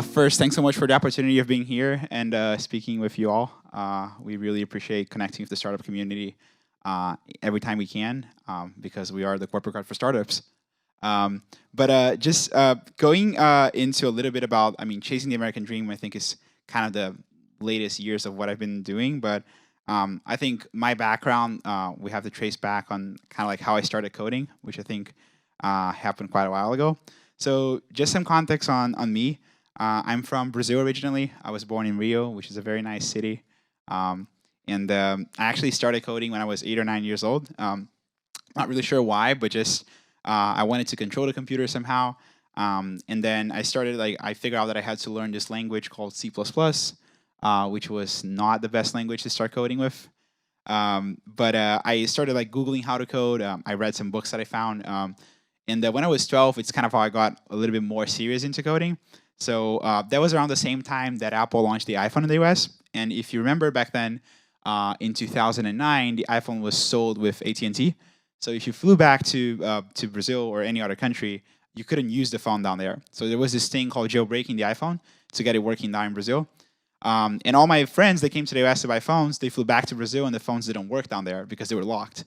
First, thanks so much for the opportunity of being here and speaking with you all. We really appreciate connecting with the startup community every time we can because we are the corporate card for startups. Just going into a little bit about, chasing the American dream, I think is kind of the latest years of what I've been doing. But I think my background, we have to trace back on kind of like how I started coding, which I think happened quite a while ago. So just some context on me. I'm from Brazil originally. I was born in Rio, which is a very nice city. I actually started coding when I was 8 or 9 years old. Not really sure why, but just I wanted to control the computer somehow. And then I started, I figured out that I had to learn this language called C++, which was not the best language to start coding with. I started Googling how to code. I read some books that I found. When I was 12, it's kind of how I got a little bit more serious into coding. So that was around the same time that Apple launched the iPhone in the US. And if you remember back then, in 2009, the iPhone was sold with AT&T. So if you flew back to Brazil or any other country, you couldn't use the phone down there. So there was this thing called jailbreaking the iPhone to get it working down in Brazil. And all my friends, they came to the US to buy phones. They flew back to Brazil, and the phones didn't work down there because they were locked.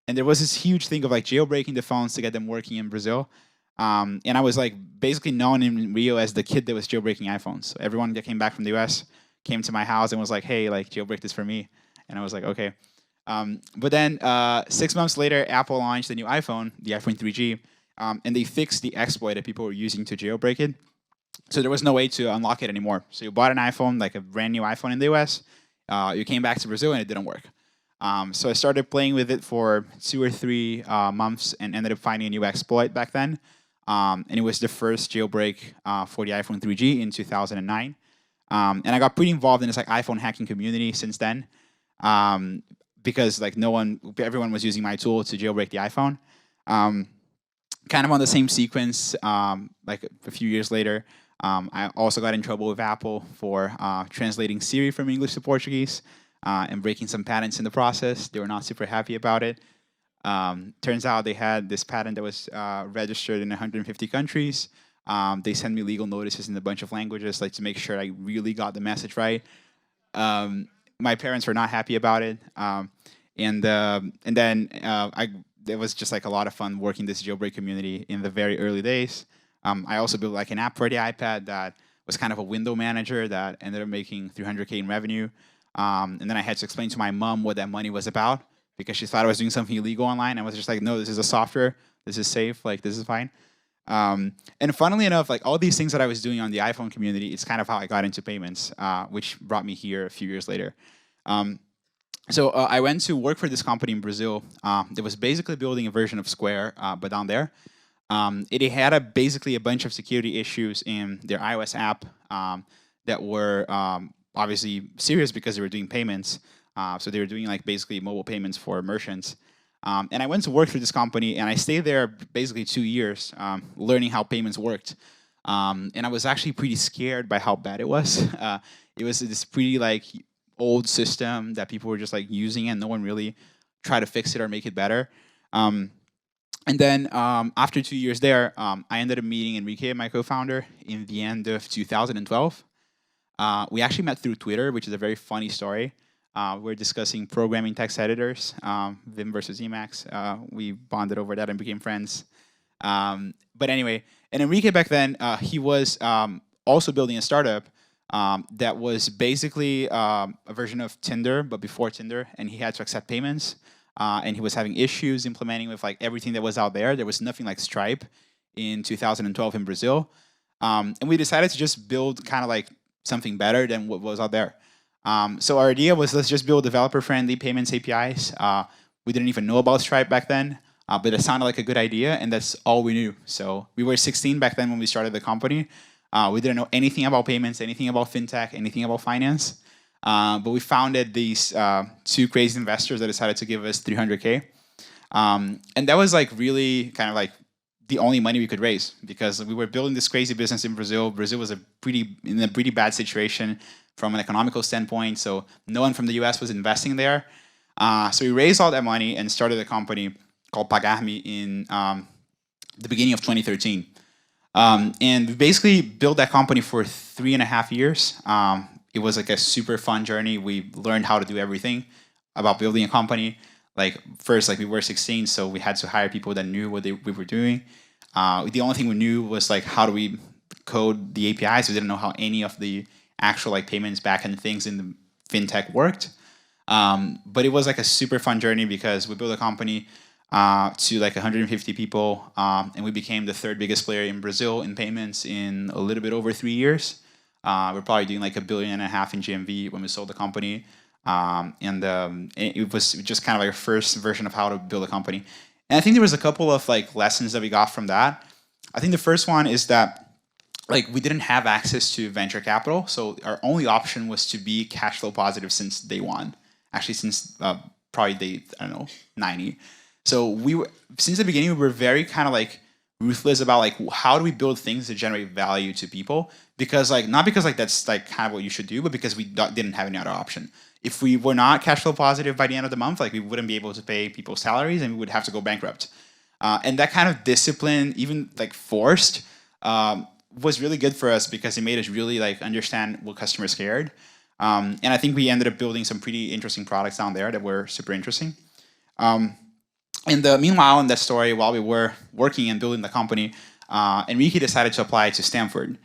And there was this huge thing of jailbreaking the phones to get them working in Brazil. And I was basically known in Rio as the kid that was jailbreaking iPhones. So everyone that came back from the US came to my house and was like, hey, jailbreak this for me. And I was like, okay. But then 6 months later, Apple launched the new iPhone, the iPhone 3G, and they fixed the exploit that people were using to jailbreak it. So there was no way to unlock it anymore. So you bought an iPhone, a brand new iPhone in the US, you came back to Brazil and it didn't work. So I started playing with it for 2 or 3 months and ended up finding a new exploit back then. And it was the first jailbreak for the iPhone 3G in 2009. And I got pretty involved in this iPhone hacking community since then, because everyone was using my tool to jailbreak the iPhone. Kind of on the same sequence, a few years later, I also got in trouble with Apple for translating Siri from English to Portuguese and breaking some patents in the process. They were not super happy about it. Turns out they had this patent that was registered in 150 countries. They sent me legal notices in a bunch of languages, to make sure I really got the message right. My parents were not happy about it. It was just a lot of fun working this jailbreak community in the very early days. I also built an app for the iPad that was kind of a window manager that ended up making $300K in revenue. And then I had to explain to my mom what that money was about, because she thought I was doing something illegal online. I was just no, this is a software. This is safe. This is fine. And funnily enough, all these things that I was doing on the iPhone community, it's kind of how I got into payments, which brought me here a few years later. So I went to work for this company in Brazil that was basically building a version of Square, but down there. It had basically a bunch of security issues in their iOS app that were obviously serious because they were doing payments. So they were doing basically mobile payments for merchants. And I went to work for this company, and I stayed there basically 2 years learning how payments worked. And I was actually pretty scared by how bad it was. It was this pretty old system that people were just using, and no one really tried to fix it or make it better. And then after 2 years there, I ended up meeting Henrique, my co-founder, in the end of 2012. We actually met through Twitter, which is a very funny story. We're discussing programming text editors, Vim versus Emacs. We bonded over that and became friends. But anyway, and Henrique back then, he was also building a startup that was basically a version of Tinder, but before Tinder, and he had to accept payments. And he was having issues implementing with everything that was out there. There was nothing like Stripe in 2012 in Brazil. And we decided to just build kind of something better than what was out there. So our idea was, let's just build developer-friendly payments APIs. We didn't even know about Stripe back then, but it sounded like a good idea, and that's all we knew. So we were 16 back then when we started the company. We didn't know anything about payments, anything about fintech, anything about finance. But we founded these 2 crazy investors that decided to give us $300K. And that was really kind of the only money we could raise, because we were building this crazy business in Brazil. Brazil was in a pretty bad situation from an economical standpoint, so no one from the US was investing there. So we raised all that money and started a company called Pagani in the beginning of 2013. And we basically built that company for 3.5 years. It was like a super fun journey. We learned how to do everything about building a company. Like first, like we were 16, so we had to hire people that knew what we were doing. The only thing we knew was like how do we code the APIs. We didn't know how any of the actual like payments backend things in the fintech worked. But it was like a super fun journey because we built a company to like 150 people, and we became the third biggest player in Brazil in payments in a little bit over 3 years. We're probably doing like $1.5 billion in GMV when we sold the company. It was just kind of like a first version of how to build a company. And I think there was a couple of like lessons that we got from that. I think the first one is that like we didn't have access to venture capital, so our only option was to be cash flow positive since day one. Actually, since probably day, I don't know, 90. So we were, since the beginning, we were very kind of like ruthless about like how do we build things that generate value to people, because like not because like that's like kind of what you should do, but because we didn't have any other option. If we were not cash flow positive by the end of the month, like we wouldn't be able to pay people's salaries and we would have to go bankrupt. And that kind of discipline, even like forced, was really good for us because it made us really like understand what customers cared. And I think we ended up building some pretty interesting products down there that were super interesting. Meanwhile, in that story, while we were working and building the company, Henrique decided to apply to Stanford.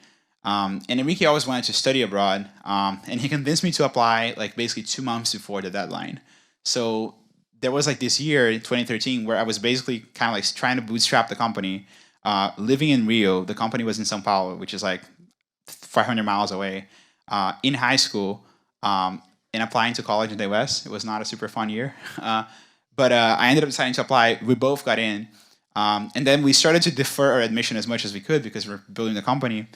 And Henrique always wanted to study abroad, and he convinced me to apply like basically 2 months before the deadline. So there was like this year in 2013 where I was basically kind of like trying to bootstrap the company, living in Rio. The company was in São Paulo, which is like 500 miles away, in high school, and applying to college in the US. It was not a super fun year. But I ended up deciding to apply. We both got in. And then we started to defer our admission as much as we could because we're building the company.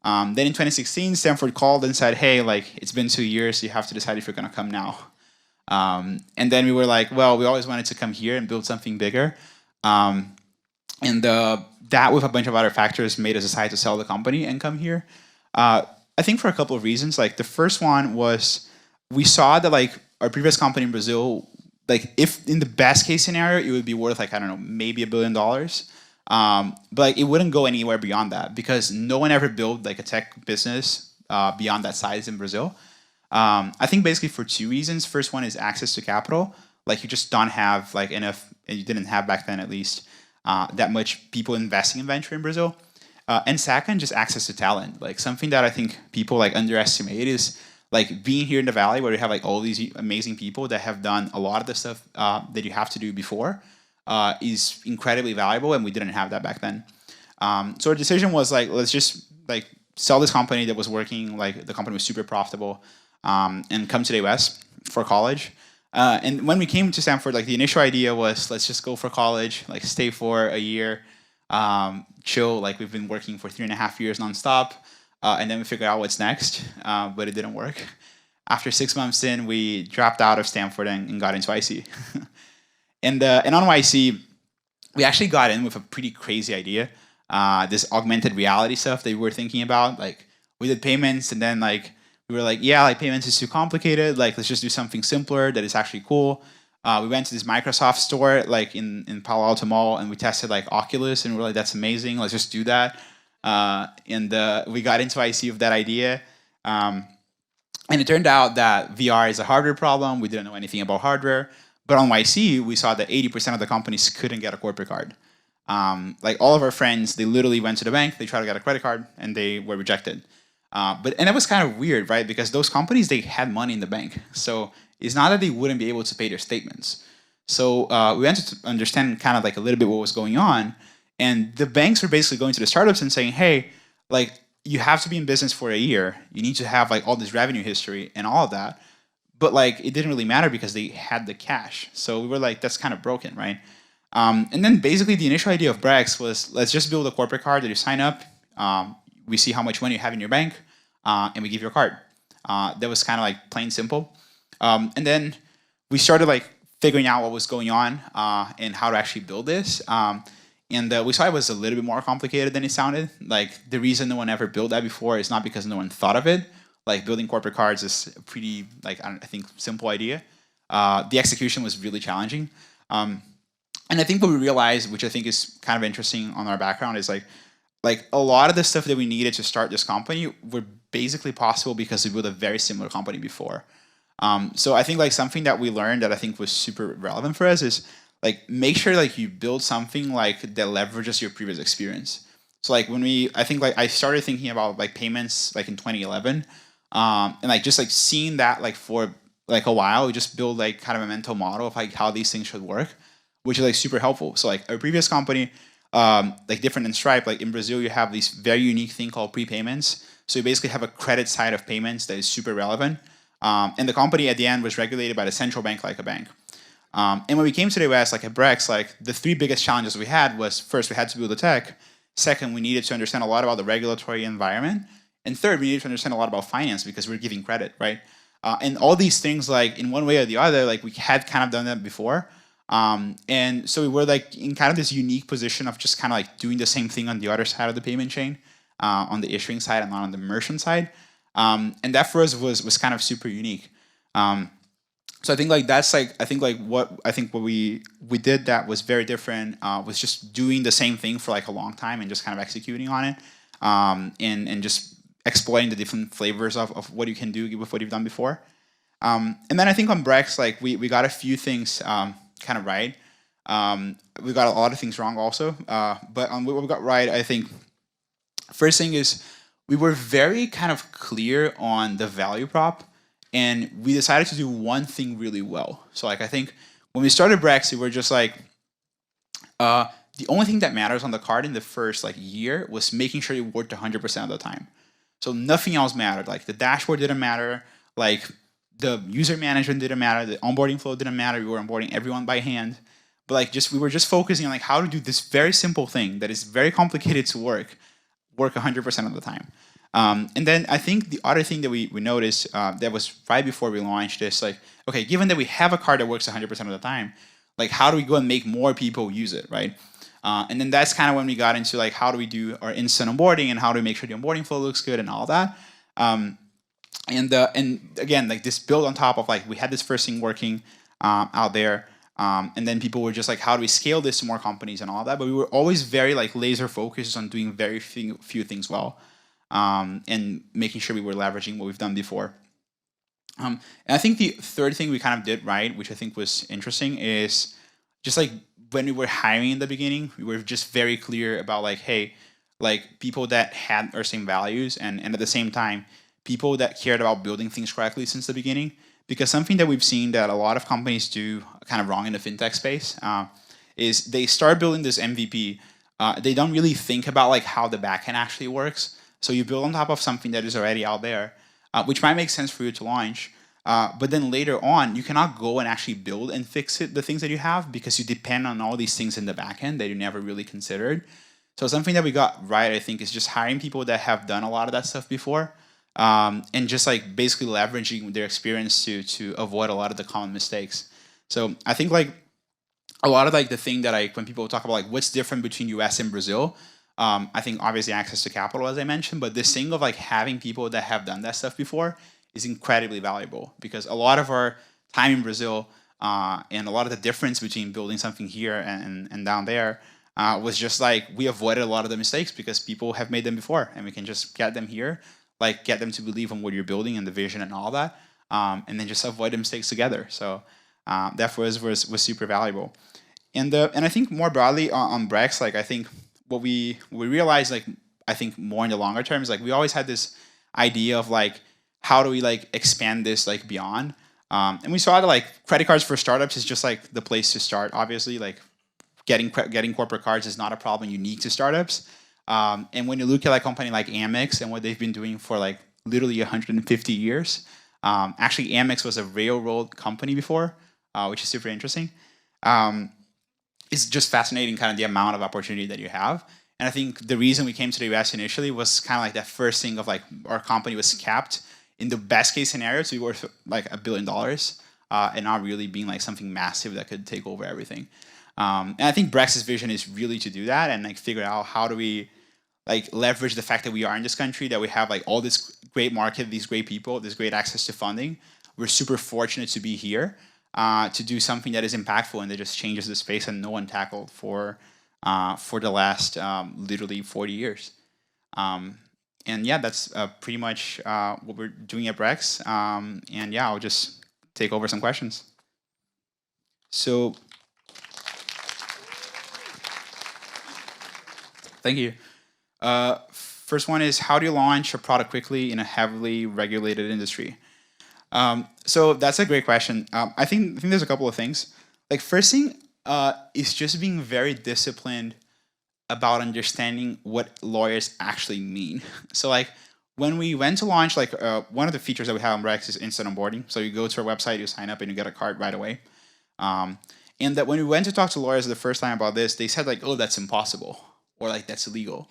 Then in 2016, Stanford called and said, hey, like, it's been 2 years. You have to decide if you're going to come now. And then we were like, well, we always wanted to come here and build something bigger. That, with a bunch of other factors, made us decide to sell the company and come here. I think for a couple of reasons. Like, the first one was we saw that, like, our previous company in Brazil, like if in the best case scenario, it would be worth like, I don't know, maybe $1 billion. But like it wouldn't go anywhere beyond that because no one ever built like a tech business beyond that size in Brazil. I think basically for 2 reasons. First one is access to capital. Like you just don't have like enough, and you didn't have back then at least, that much people investing in venture in Brazil. And second, just access to talent. Like something that I think people like underestimate is like being here in the Valley where we have like all these amazing people that have done a lot of the stuff that you have to do before is incredibly valuable, and we didn't have that back then. So our decision was like, let's just like sell this company that was working, like the company was super profitable, and come to the US for college. And when we came to Stanford, like the initial idea was let's just go for college, like stay for a year, chill, like we've been working for 3.5 years nonstop. And then we figured out what's next, but it didn't work. After 6 months in, we dropped out of Stanford and got into IC. and on YC, we actually got in with a pretty crazy idea. This augmented reality stuff that we were thinking about. Like we did payments, and then like we were like, yeah, like payments is too complicated. Like let's just do something simpler that is actually cool. We went to this Microsoft store like in Palo Alto Mall, and we tested like Oculus, and we were like, that's amazing. Let's just do that. We got into IC with that idea. And it turned out that VR is a hardware problem. We didn't know anything about hardware. But on YC, we saw that 80% of the companies couldn't get a corporate card. Like all of our friends, they literally went to the bank, they tried to get a credit card, and they were rejected. And that was kind of weird, right? Because those companies, they had money in the bank. So it's not that they wouldn't be able to pay their statements. So we wanted to understand kind of like a little bit what was going on. And the banks were basically going to the startups and saying, hey, like you have to be in business for a year. You need to have like all this revenue history and all of that. But like it didn't really matter because they had the cash. So we were like, that's kind of broken, right? And then basically the initial idea of Brex was let's just build a corporate card that you sign up. We see how much money you have in your bank, and we give you a card. That was kind of like plain simple. And then we started like figuring out what was going on and how to actually build this. And we saw it was a little bit more complicated than it sounded. Like the reason no one ever built that before is not because no one thought of it. Like building corporate cards is a pretty, like I think, simple idea. The execution was really challenging. And I think what we realized, which I think is kind of interesting on our background, is like like a lot of the stuff that we needed to start this company were basically possible because we built a very similar company before. So I think like something that we learned that I think was super relevant for us is like make sure like you build something like that leverages your previous experience. So like I think like I started thinking about like payments like in 2011, and like just like seeing that like for like a while, we just build like kind of a mental model of like how these things should work, which is like super helpful. So like our previous company, like different than Stripe, like in Brazil, you have this very unique thing called prepayments. So you basically have a credit side of payments that is super relevant. And the company at the end was regulated by the central bank like a bank. And when we came to the US, like at Brex, like the three biggest challenges we had was first, we had to build the tech. Second, we needed to understand a lot about the regulatory environment. And third, we needed to understand a lot about finance because we're giving credit, right? And all these things, like in one way or the other, like we had kind of done that before. And so we were like in kind of this unique position of just kind of like doing the same thing on the other side of the payment chain, on the issuing side and not on the merchant side. And that for us was kind of super unique. So I think like that's like what we did that was very different was just doing the same thing for like a long time and just kind of executing on it, and just exploring the different flavors of what you can do with what you've done before. And then I think on Brex, like we got a few things kind of right. We got a lot of things wrong also, but on what we got right, I think first thing is we were very kind of clear on the value prop, and we decided to do one thing really well. So like I think when we started Brex, we were just like the only thing that matters on the card in the first like year was making sure it worked 100% of the time. So nothing else mattered. Like the dashboard didn't matter. Like the user management didn't matter. The onboarding flow didn't matter. We were onboarding everyone by hand. But like we were just focusing on like how to do this very simple thing that is very complicated to work 100% of the time. And then I think the other thing that we noticed that was right before we launched this, like, okay, given that we have a card that works 100% of the time, like how do we go and make more people use it, right? And then that's kind of when we got into like how do we do our instant onboarding and how do we make sure the onboarding flow looks good and all that. And again, like this build on top of like we had this first thing working out there, and then people were just like, how do we scale this to more companies and all that? But we were always very like laser focused on doing very few things well, and making sure we were leveraging what we've done before. And I think the third thing we kind of did right, which I think was interesting, is just like when we were hiring in the beginning, we were just very clear about like, hey, like people that had our same values and at the same time, people that cared about building things correctly since the beginning. Because something that we've seen that a lot of companies do kind of wrong in the fintech space is they start building this MVP. They don't really think about like how the backend actually works. So you build on top of something that is already out there, which might make sense for you to launch. But then later on, you cannot go and actually build and fix the things that you have because you depend on all these things in the backend that you never really considered. So something that we got right, I think, is just hiring people that have done a lot of that stuff before, and just like basically leveraging their experience to avoid a lot of the common mistakes. So I think like a lot of like the thing that when people talk about like what's different between US and Brazil, I think obviously access to capital, as I mentioned, but this thing of like having people that have done that stuff before is incredibly valuable because a lot of our time in Brazil and a lot of the difference between building something here and down there was just like we avoided a lot of the mistakes because people have made them before and we can just get them here, like get them to believe in what you're building and the vision and all that, and then just avoid the mistakes together. So that for us was super valuable. And I think more broadly on Brex, like I think what we realized, like I think more in the longer term is like we always had this idea of like how do we like expand this like beyond, and we saw that like credit cards for startups is just like the place to start. Obviously, like getting corporate cards is not a problem unique to startups. And when you look at like a company like Amex and what they've been doing for like literally 150 years, actually Amex was a railroad company before, which is super interesting. It's just fascinating kind of the amount of opportunity that you have. And I think the reason we came to the US initially was kind of like that first thing of like our company was capped in the best case scenario to be worth like $1 billion, and not really being like something massive that could take over everything. And I think Brex's vision is really to do that and like figure out how do we like leverage the fact that we are in this country, that we have like all this great market, these great people, this great access to funding. We're super fortunate to be here to do something that is impactful and that just changes the space and no one tackled for for the last literally 40 years. And yeah, that's pretty much what we're doing at Brex. And yeah, I'll just take over some questions. So, thank you. First one is, how do you launch a product quickly in a heavily regulated industry? So that's a great question. I think there's a couple of things. Like, first thing is just being very disciplined about understanding what lawyers actually mean. So like when we went to launch, like one of the features that we have on Brex is instant onboarding. So you go to our website, you sign up, and you get a card right away. And that when we went to talk to lawyers the first time about this, they said like, "Oh, that's impossible," or like, "That's illegal."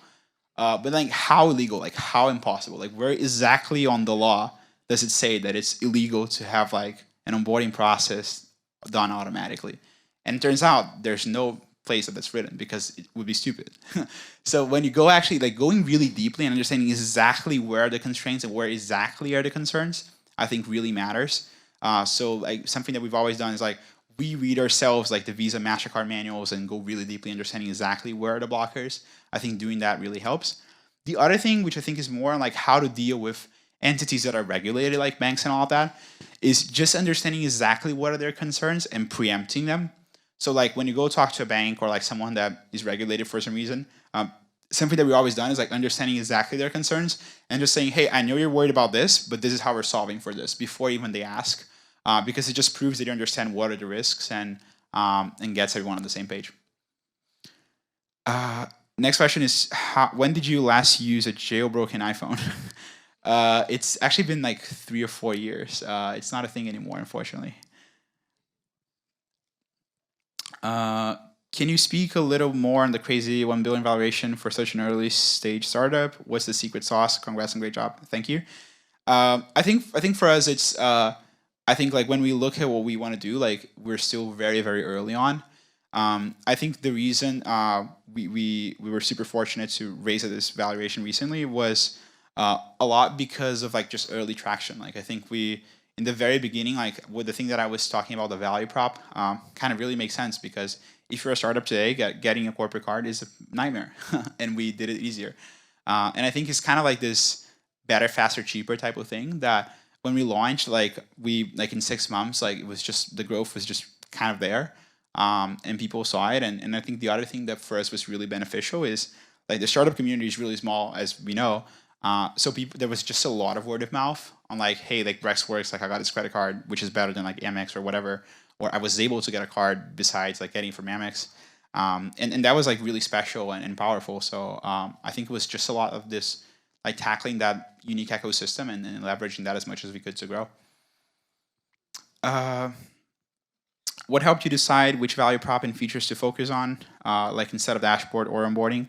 But like, how illegal? Like, how impossible? Like, where exactly on the law does it say that it's illegal to have like an onboarding process done automatically? And it turns out there's no place that that's written, because it would be stupid. So when you go actually like going really deeply and understanding exactly where are the constraints and where exactly are the concerns, I think really matters. So like something that we've always done is like we read ourselves like the Visa, MasterCard manuals and go really deeply understanding exactly where are the blockers. I think doing that really helps. The other thing, which I think is more like how to deal with entities that are regulated like banks and all of that, is just understanding exactly what are their concerns and preempting them. So like when you go talk to a bank or like someone that is regulated for some reason, something that we've always done is like understanding exactly their concerns and just saying, "Hey, I know you're worried about this, but this is how we're solving for this," before even they ask, because it just proves that you understand what are the risks and gets everyone on the same page. Next question is, when did you last use a jailbroken iPhone? It's actually been like 3 or 4 years. It's not a thing anymore, unfortunately. Can you speak a little more on the crazy 1 billion valuation for such an early stage startup? What's the secret sauce? Congrats and great job. Thank you. I think for us it's I think like when we look at what we want to do, like we're still very very early on. I think the reason we were super fortunate to raise at this valuation recently was a lot because of like just early traction. Like I think we in the very beginning, like with the thing that I was talking about, the value prop, kind of really makes sense, because if you're a startup today, getting a corporate card is a nightmare, and we did it easier. And I think it's kind of like this better, faster, cheaper type of thing that when we launched, like we like in 6 months, like it was just the growth was just kind of there, and people saw it. And I think the other thing that for us was really beneficial is like the startup community is really small, as we know. So there was just a lot of word of mouth on like, "Hey, like Brex works, like I got this credit card, which is better than like Amex or whatever," or I was able to get a card besides like getting from Amex. And that was like really special and powerful. So I think it was just a lot of this, like tackling that unique ecosystem and leveraging that as much as we could to grow. What helped you decide which value prop and features to focus on, like instead of dashboard or onboarding?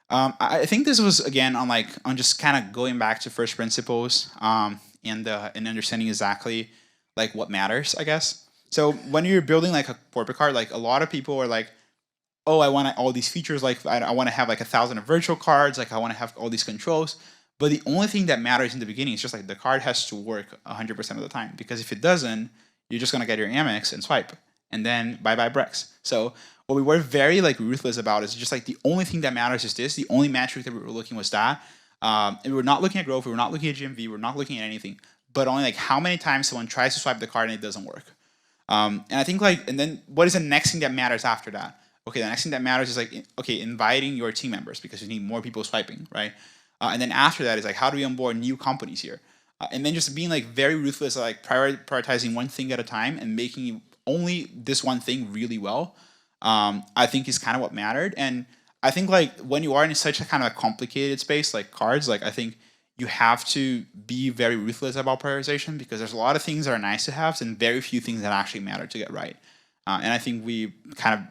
I think this was again on just kind of going back to first principles, and understanding exactly like what matters, I guess. So when you're building like a corporate card, like a lot of people are like, "Oh, I want all these features. Like I want to have like 1,000 of virtual cards. Like I want to have all these controls." But the only thing that matters in the beginning is just like the card has to work 100% of the time. Because if it doesn't, you're just gonna get your Amex and swipe, and then bye bye Brex. So what we were very like ruthless about is just like the only thing that matters is this. The only metric that we were looking was that, and we were not looking at growth. We were not looking at GMV. We were not looking at anything, but only like how many times someone tries to swipe the card and it doesn't work. And I think like, and then what is the next thing that matters after that? Okay, the next thing that matters is like, okay, inviting your team members, because you need more people swiping, right? And then after that is like, how do we onboard new companies here? And then just being like very ruthless, like prioritizing one thing at a time and making only this one thing really well, I think is kind of what mattered. And I think like when you are in such a kind of complicated space like cards, like I think you have to be very ruthless about prioritization, because there's a lot of things that are nice to have and very few things that actually matter to get right. And I think we kind of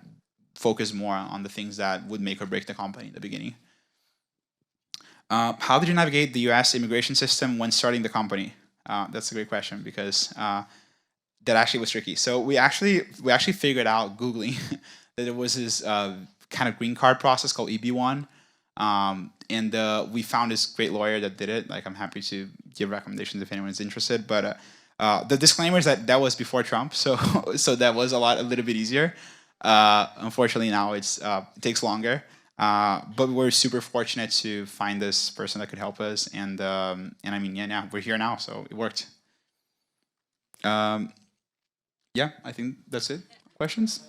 focus more on the things that would make or break the company in the beginning. How did you navigate the US immigration system when starting the company? That's a great question, because that actually was tricky. So we actually figured out Googling that there was this kind of green card process called EB1, and we found this great lawyer that did it. Like I'm happy to give recommendations if anyone's interested. But the disclaimer is that was before Trump, so so that was a little bit easier. Unfortunately, now it takes longer. But we're super fortunate to find this person that could help us, and I mean, yeah, we're here now, so it worked. Um, yeah, I think that's it. Questions?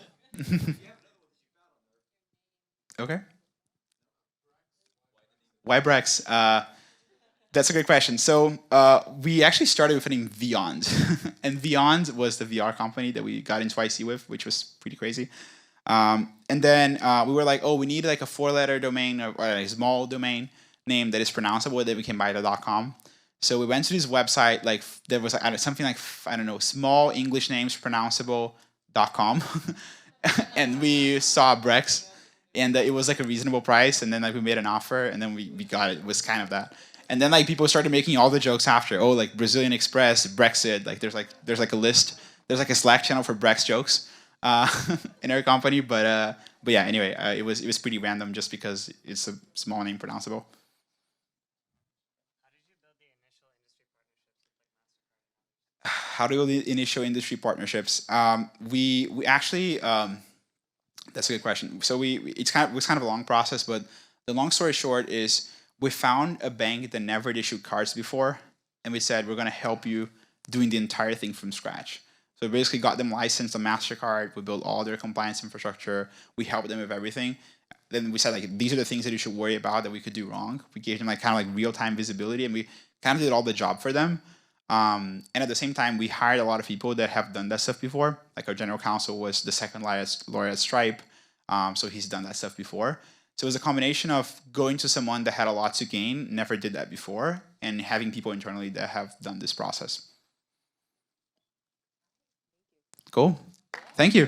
Okay. Why Brex? That's a good question. So we actually started with the name Beyond, and Beyond was the VR company that we got into IC with, which was pretty crazy. And then we were like, oh, we need like a 4-letter domain or a small domain name that is pronounceable that we can buy .com. So we went to this website, like there was something like, I don't know, small English names pronounceable.com. And we saw Brex, and it was like a reasonable price. And then like we made an offer, and then we got it. It was kind of that. And then like people started making all the jokes after. Oh, like Brazilian Express, Brexit. Like there's like a list. There's like a Slack channel for Brex jokes uh, in our company. But yeah. Anyway, it was pretty random just because it's a small name pronounceable. How do we initial industry partnerships? We actually that's a good question. So it was kind of a long process, but the long story short is we found a bank that never had issued cards before, and we said we're going to help you doing the entire thing from scratch. So we basically got them licensed on Mastercard. We built all their compliance infrastructure. We helped them with everything. Then we said like these are the things that you should worry about that we could do wrong. We gave them like kind of like real time visibility, and we kind of did all the job for them. And at the same time, we hired a lot of people that have done that stuff before. Like our general counsel was the second lawyer at Stripe, so he's done that stuff before. So it was a combination of going to someone that had a lot to gain, never did that before, and having people internally that have done this process. Cool. Thank you.